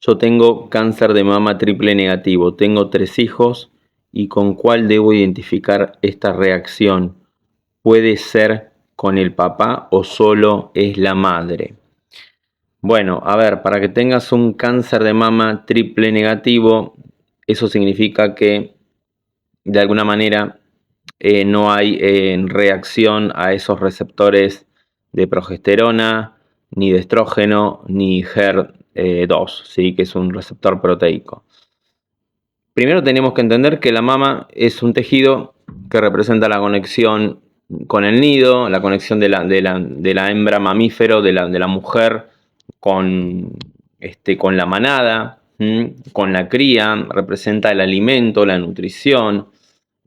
Yo tengo cáncer de mama triple negativo, tengo 3 hijos y con cuál debo identificar esta reacción. ¿Puede ser con el papá o solo es la madre? Bueno, a ver, para que tengas un cáncer de mama triple negativo, eso significa que de alguna manera no hay reacción a esos receptores de progesterona, ni de estrógeno, ni HER2, ¿sí? Que es un receptor proteico. Primero tenemos que entender que la mama es un tejido que representa la conexión con el nido, la conexión de la hembra mamífero, de la mujer con la manada, con la cría, representa el alimento, la nutrición,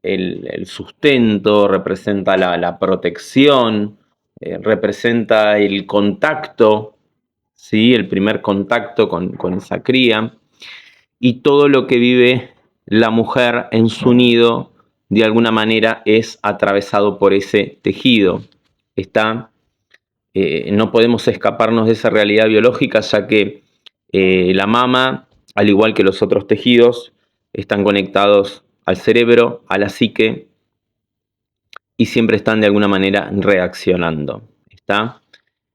el sustento, representa la protección, representa el contacto, ¿sí? El primer contacto con esa cría, y todo lo que vive la mujer en su nido de alguna manera es atravesado por ese tejido. No podemos escaparnos de esa realidad biológica, ya que la mama, al igual que los otros tejidos, están conectados al cerebro, a la psique, y siempre están de alguna manera reaccionando.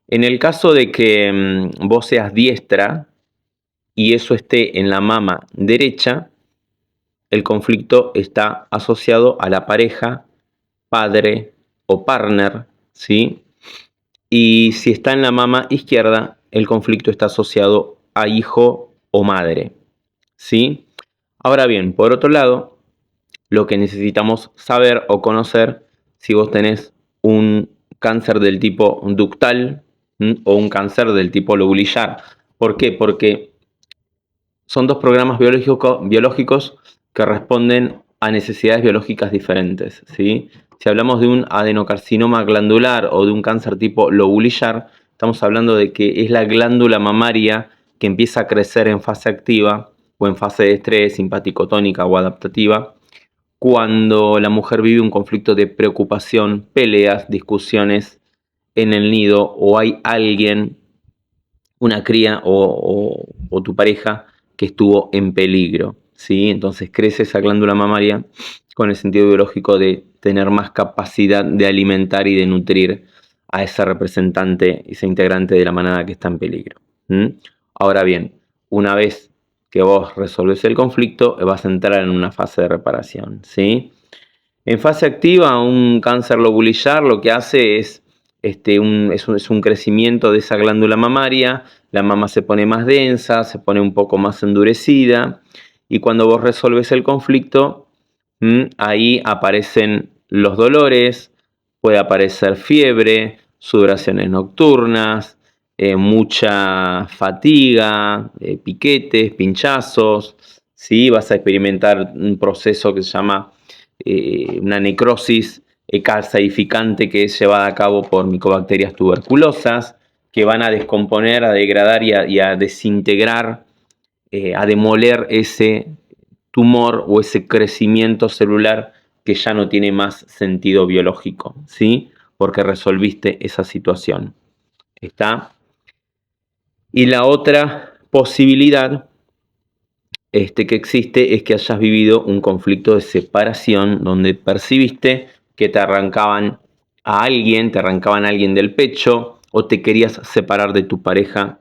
En el caso de que vos seas diestra y eso esté en la mama derecha, el conflicto está asociado a la pareja, padre o partner, ¿sí? Y si está en la mama izquierda, el conflicto está asociado a hijo o madre, ¿sí? Ahora bien, por otro lado, lo que necesitamos saber o conocer si vos tenés un cáncer del tipo ductal o un cáncer del tipo lobulillar. ¿Por qué? Porque son dos programas biológicos que responden a necesidades biológicas diferentes, ¿sí? Si hablamos de un adenocarcinoma glandular o de un cáncer tipo lobulillar, estamos hablando de que es la glándula mamaria que empieza a crecer en fase activa o en fase de estrés, simpático-tónica o adaptativa, cuando la mujer vive un conflicto de preocupación, peleas, discusiones en el nido, o hay alguien, una cría o tu pareja que estuvo en peligro, ¿sí? Entonces crece esa glándula mamaria con el sentido biológico de tener más capacidad de alimentar y de nutrir a ese representante, ese integrante de la manada que está en peligro. Ahora bien, una vez que vos resolvés el conflicto, vas a entrar en una fase de reparación, ¿sí? En fase activa, un cáncer lobulillar lo que hace es un crecimiento de esa glándula mamaria, la mama se pone más densa, se pone un poco más endurecida, y cuando vos resolves el conflicto, ahí aparecen los dolores, puede aparecer fiebre, sudoraciones nocturnas, mucha fatiga, piquetes, pinchazos, ¿sí? Vas a experimentar un proceso que se llama una necrosis calcificante que es llevada a cabo por micobacterias tuberculosas que van a descomponer, a degradar y a desintegrar, a demoler ese tumor o ese crecimiento celular que ya no tiene más sentido biológico, ¿sí? Porque resolviste esa situación. ¿Está? Y la otra posibilidad que existe es que hayas vivido un conflicto de separación donde percibiste que te arrancaban a alguien del pecho, o te querías separar de tu pareja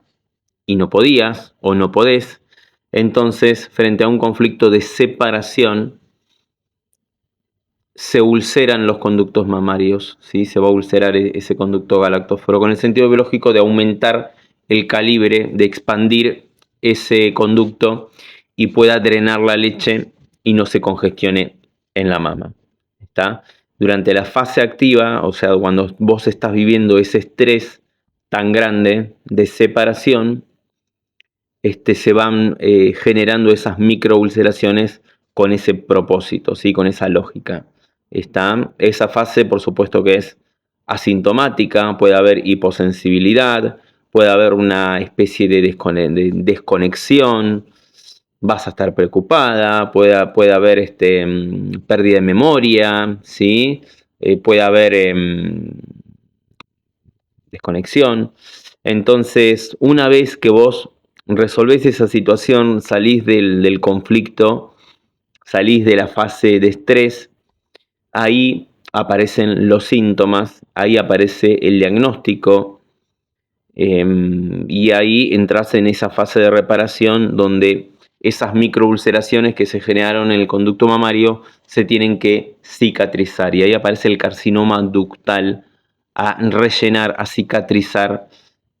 y no podías o no podés. Entonces, frente a un conflicto de separación, se ulceran los conductos mamarios, ¿sí? Se va a ulcerar ese conducto galactóforo con el sentido biológico de aumentar el calibre, de expandir ese conducto y pueda drenar la leche y no se congestione en la mama. ¿Está? Durante la fase activa, o sea, cuando vos estás viviendo ese estrés tan grande de separación, se van generando esas microulceraciones con ese propósito, ¿sí? Con esa lógica. Esa fase, por supuesto que es asintomática, puede haber hiposensibilidad, puede haber una especie de desconexión, vas a estar preocupada, puede haber pérdida de memoria, ¿sí? Puede haber desconexión. Entonces, una vez que vos resolvés esa situación, salís del conflicto, salís de la fase de estrés, ahí aparecen los síntomas, ahí aparece el diagnóstico, y ahí entras en esa fase de reparación donde esas microulceraciones que se generaron en el conducto mamario se tienen que cicatrizar, y ahí aparece el carcinoma ductal a rellenar, a cicatrizar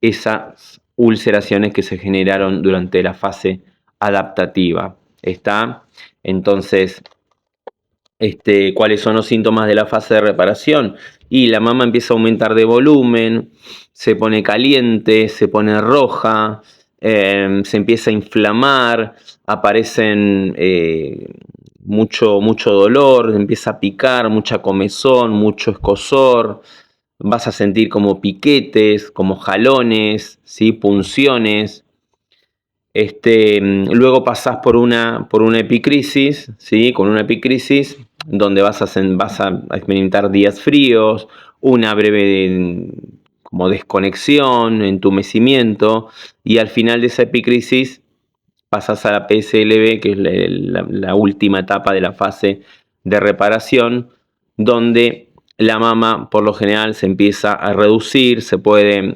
esas ulceraciones que se generaron durante la fase adaptativa. ¿Está? Entonces, ¿cuáles son los síntomas de la fase de reparación? Y la mama empieza a aumentar de volumen, se pone caliente, se pone roja, se empieza a inflamar, aparecen mucho dolor, empieza a picar, mucha comezón, mucho escozor, vas a sentir como piquetes, como jalones, ¿sí? Punciones. Luego pasás por una epicrisis, ¿sí? Con una epicrisis donde vas a experimentar días fríos, una breve como desconexión, entumecimiento, y al final de esa epicrisis pasás a la PSLV, que es la última etapa de la fase de reparación, donde la mama por lo general se empieza a reducir, se puede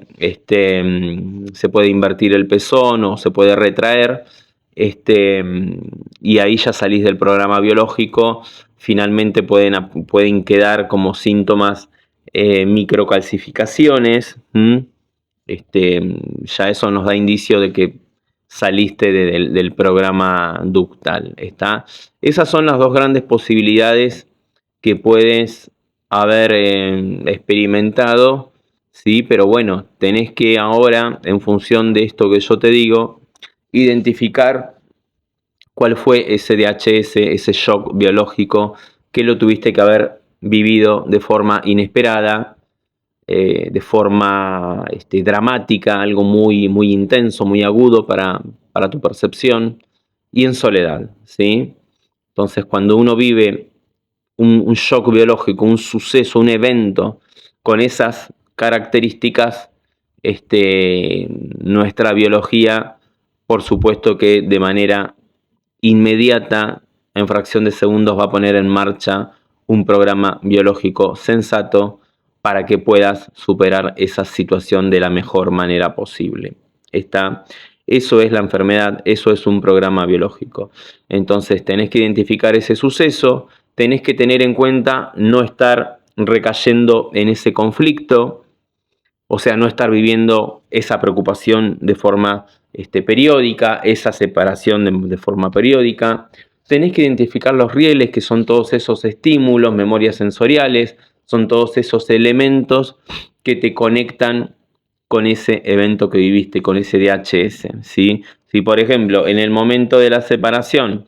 invertir el pezón o se puede retraer, y ahí ya salís del programa biológico. Finalmente pueden quedar como síntomas microcalcificaciones. Ya eso nos da indicio de que saliste del programa ductal. ¿Está? Esas son las dos grandes posibilidades que puedes haber experimentado, ¿sí? Pero bueno, tenés que ahora, en función de esto que yo te digo, identificar cuál fue ese DHS, ese shock biológico que lo tuviste que haber vivido de forma inesperada, de forma dramática, algo muy intenso, muy agudo para tu percepción, y en soledad, ¿sí? Entonces, cuando uno vive un shock biológico, un suceso, un evento con esas características, nuestra biología, por supuesto que de manera inmediata, en fracción de segundos, va a poner en marcha un programa biológico sensato para que puedas superar esa situación de la mejor manera posible. Eso es la enfermedad, eso es un programa biológico. Entonces tenés que identificar ese suceso, tenés que tener en cuenta no estar recayendo en ese conflicto, o sea, no estar viviendo esa preocupación de forma periódica, esa separación de forma periódica. Tenés que identificar los rieles, que son todos esos estímulos, memorias sensoriales, son todos esos elementos que te conectan con ese evento que viviste, con ese DHS, ¿sí? Si, por ejemplo, en el momento de la separación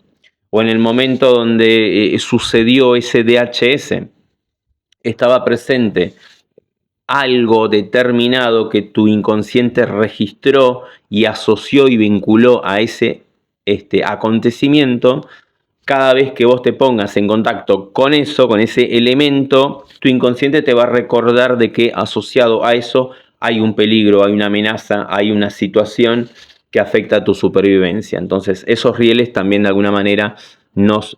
o en el momento donde sucedió ese DHS, estaba presente algo determinado que tu inconsciente registró y asoció y vinculó a ese acontecimiento, cada vez que vos te pongas en contacto con eso, con ese elemento, tu inconsciente te va a recordar de que asociado a eso hay un peligro, hay una amenaza, hay una situación que afecta a tu supervivencia. Entonces, esos rieles también de alguna manera nos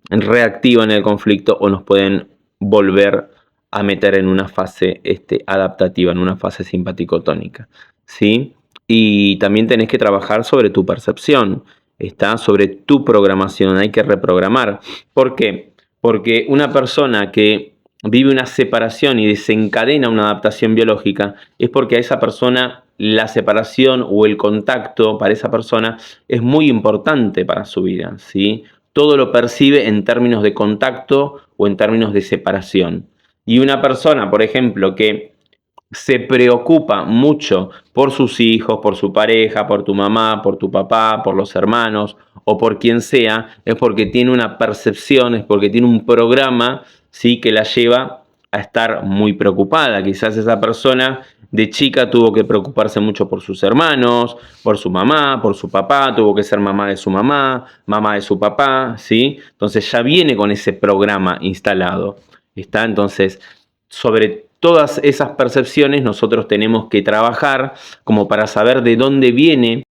reactivan el conflicto o nos pueden volver a meter en una fase adaptativa, en una fase simpaticotónica, ¿sí? Y también tenés que trabajar sobre tu percepción, está sobre tu programación, hay que reprogramar. ¿Por qué? Porque una persona que vive una separación y desencadena una adaptación biológica es porque a esa persona la separación o el contacto para esa persona es muy importante para su vida, ¿sí? Todo lo percibe en términos de contacto o en términos de separación. Y una persona, por ejemplo, que se preocupa mucho por sus hijos, por su pareja, por tu mamá, por tu papá, por los hermanos o por quien sea, es porque tiene una percepción, es porque tiene un programa, ¿sí?, que la lleva a estar muy preocupada. Quizás esa persona de chica tuvo que preocuparse mucho por sus hermanos, por su mamá, por su papá, tuvo que ser mamá de su mamá, mamá de su papá, ¿sí? Entonces ya viene con ese programa instalado. ¿Está? Entonces, sobre todas esas percepciones nosotros tenemos que trabajar como para saber de dónde viene